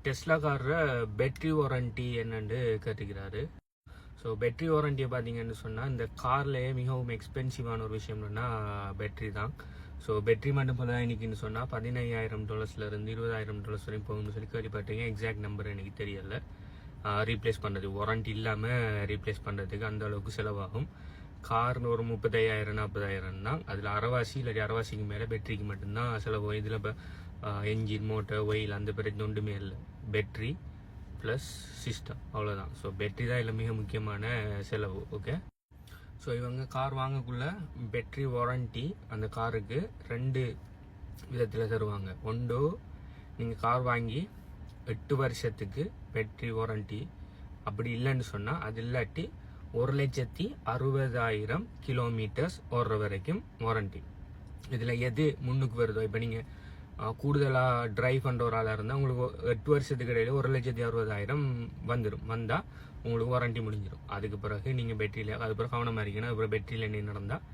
Tesla காரில் battery warranty என்னன்னு கேட்டுக்கிறாரு. So battery வாரண்டியை பார்த்தீங்கன்னு சொன்னால் இந்த கார்லேயே மிகவும் எக்ஸ்பென்சிவான ஒரு விஷயம் என்னன்னா பேட்ரி தான். ஸோ பேட்ரி மட்டும் போல இன்னைக்குன்னு சொன்னால் $15,000 $20,000 வரையும் போகும்னு சொல்லி கேள்விப்பட்டீங்க. எக்ஸாக்ட் நம்பர் எனக்கு தெரியல. ரீப்ளேஸ் பண்ணுறது வாரண்டி இல்லாமல் ரீப்ளேஸ் பண்ணுறதுக்கு அந்த அளவுக்கு செலவாகும். கார்னு ஒரு 35,000 40,000 தான். அதில் அரைவாசி இல்லாட்டி அரைவாசிக்கு மேலே பேட்டரிக்கு மட்டும்தான் செலவு. இதில் இப்போ என்ஜின் மோட்டர் ஒயில் அந்த பிரச்சனை ஒன்றுமே இல்லை. பேட்ரி ப்ளஸ் சிஸ்டம் அவ்வளோதான். ஸோ பேட்ரி தான் இதில் மிக முக்கியமான செலவு. ஓகே, ஸோ இவங்க கார் வாங்கக்குள்ள பேட்ரி வாரண்டி அந்த காருக்கு 2 விதத்தில் தருவாங்க. ஒன்று, நீங்கள் கார் வாங்கி 8 வருஷத்துக்கு பேட்ரி வாரண்டி. அப்படி இல்லைன்னு சொன்னால் அது இல்லாட்டி 1,60,000 கிலோமீட்டர்ஸ் ஓடுற வரைக்கும் வாரண்டி. இதில் எது முன்னுக்கு வருதோ, இப்போ நீங்கள் கூடுதலாக ட்ரைவ் பண்ணுற ஒரு ஆளாக இருந்தால் உங்களுக்கு 8 வருஷத்துக்கு இடையில 1,60,000 வந்தால் உங்களுக்கு வாரண்டி முடிஞ்சிடும். அதுக்கு பிறகு நீங்கள் பேட்டரியில் அது பிறகு கவனமாக இருக்கணும். அதுக்கப்புறம் பேட்டரியில் என்ன நடந்தால்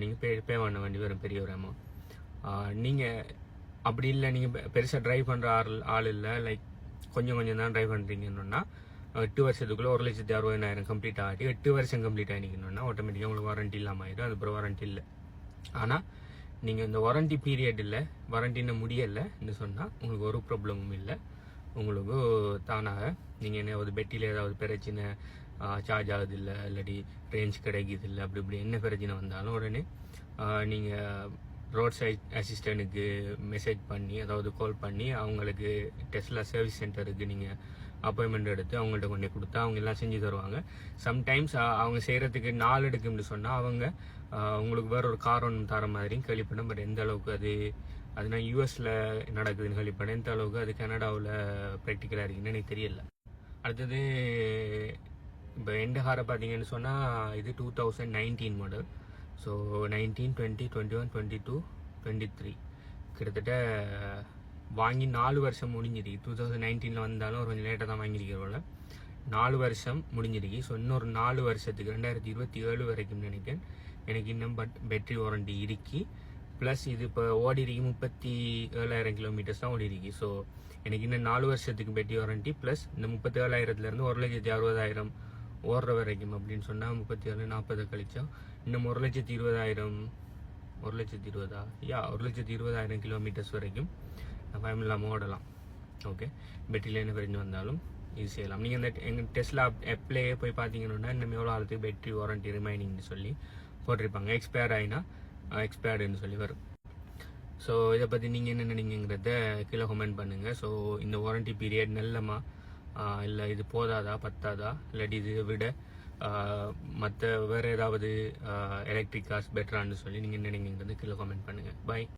நீங்கள் பே பண்ண வேண்டி வரும் பெரிய ஒரு அமௌண்ட். நீங்கள் அப்படி இல்லை, நீங்கள் பெருசாக ட்ரைவ் பண்ணுற ஆள் இல்லை, லைக் கொஞ்சம் தான் ட்ரைவ் பண்ணுறீங்கன்னா 8 வருஷத்துக்குள்ளே 1,60,000 கம்ப்ளீட் ஆகிட்டு 8 வருஷம் கம்ப்ளீட் ஆகிக்கணும்னா ஆட்டோமேட்டிக்காக உங்களுக்கு வாரண்டி இல்லாமல் ஆகிடும். அதுக்கப்புறம் வாரண்டி இல்லை. ஆனால் நீங்கள் இந்த வாரண்டி பீரியட் இல்லை, வாரண்டி இன்னும் முடியலைன்னு சொன்னால் உங்களுக்கு ஒரு ப்ராப்ளமும் இல்லை. உங்களுக்கு தானாக நீங்கள் என்ன பேட்டரியில் ஏதாவது பிரச்சனை, சார்ஜ் ஆகுது இல்லை, இல்லாட்டி ரேஞ்ச் கிடைக்குது இல்லை, அப்படி இப்படி என்ன பிரச்சனை வந்தாலும் உடனே நீங்கள் ரோட் சைட் அசிஸ்டண்ட்டுக்கு மெசேஜ் பண்ணி, அதாவது கால் பண்ணி அவங்களுக்கு டெஸ்லா சர்வீஸ் சென்டருக்கு நீங்கள் அப்பாயின்மெண்ட் எடுத்து அவங்கள்ட்ட கொண்டு கொடுத்தா அவங்க எல்லாம் செஞ்சு தருவாங்க. சம்டைம்ஸ் அவங்க செய்கிறதுக்கு 4 எடுக்கும்னு சொன்னால் அவங்க உங்களுக்கு வேற ஒரு கார் ஒன்று தர மாதிரியும் கேள்விப்பட்டேன். பட் எந்த அளவுக்கு அது நான் யூஎஸில் நடக்குதுன்னு கேள்விப்பட்டேன். எந்த அளவுக்கு அது கனடாவில் ப்ராக்டிக்கலாக இருக்குன்னு எனக்கு தெரியல. அடுத்தது இப்போ எந்த காரை பார்த்தீங்கன்னு சொன்னால் இது 2019 மாடல். ஸோ 19, 20, 21, 22, 23 கிட்டத்தட்ட வாங்கி 4 வருஷம் முடிஞ்சிருக்கு. 2019 வந்தாலும் கொஞ்சம் லேட்டாக தான் வாங்கியிருக்கிறோம்ல. 4 வருஷம் முடிஞ்சிருக்கு. ஸோ இன்னொரு 4 வருஷத்துக்கு 2027 வரைக்கும் நினைக்கிறேன் எனக்கு இன்னும் பேட்டரி வாரண்டி இருக்கு. ப்ளஸ் இது இப்போ ஓடி இருக்கு 37,000 கிலோமீட்டர்ஸ் தான் ஓடி இருக்கு. ஸோ எனக்கு இன்னும் 4 வருஷத்துக்கு பேட்டரி வாரண்டி ப்ளஸ் இந்த 37,000 1,60,000 ஓடுற வரைக்கும் அப்படின்னு சொன்னால் 37 40 கழிச்சா இன்னும் 1,20,000 1,20,000 கிலோமீட்டர்ஸ் வரைக்கும் பயம் இல்லாமல் ஓடலாம். ஓகே, பேட்டரியில் என்ன பிரச்சனை வந்தாலும் இது செய்யலாம். நீங்கள் இந்த எங்கள் டெஸ்லா ஆப்லேயே போய் பார்த்தீங்கன்னா இன்னும் எவ்வளோ ஆளுக்கு பேட்டரி வாரண்டி ரிமைனிங்னு சொல்லி போட்டிருப்பாங்க. எக்ஸ்பயர் ஆகினா எக்ஸ்பயர்டுன்னு சொல்லி வரும். ஸோ இதை பற்றி நீங்கள் என்ன நினைக்கிறத கீழே கமெண்ட் பண்ணுங்கள். ஸோ இந்த வாரண்டி பீரியட் நல்லமா இல்லை இது போதாதா பத்தாதா, இல்லாட்டி இது விட மற்ற வேறு ஏதாவது எலக்ட்ரிக் கார்ஸ் பெட்டரான்னு சொல்லி நீங்கள் நினைக்கிறத கீழே கமெண்ட் பண்ணுங்கள். பாய்.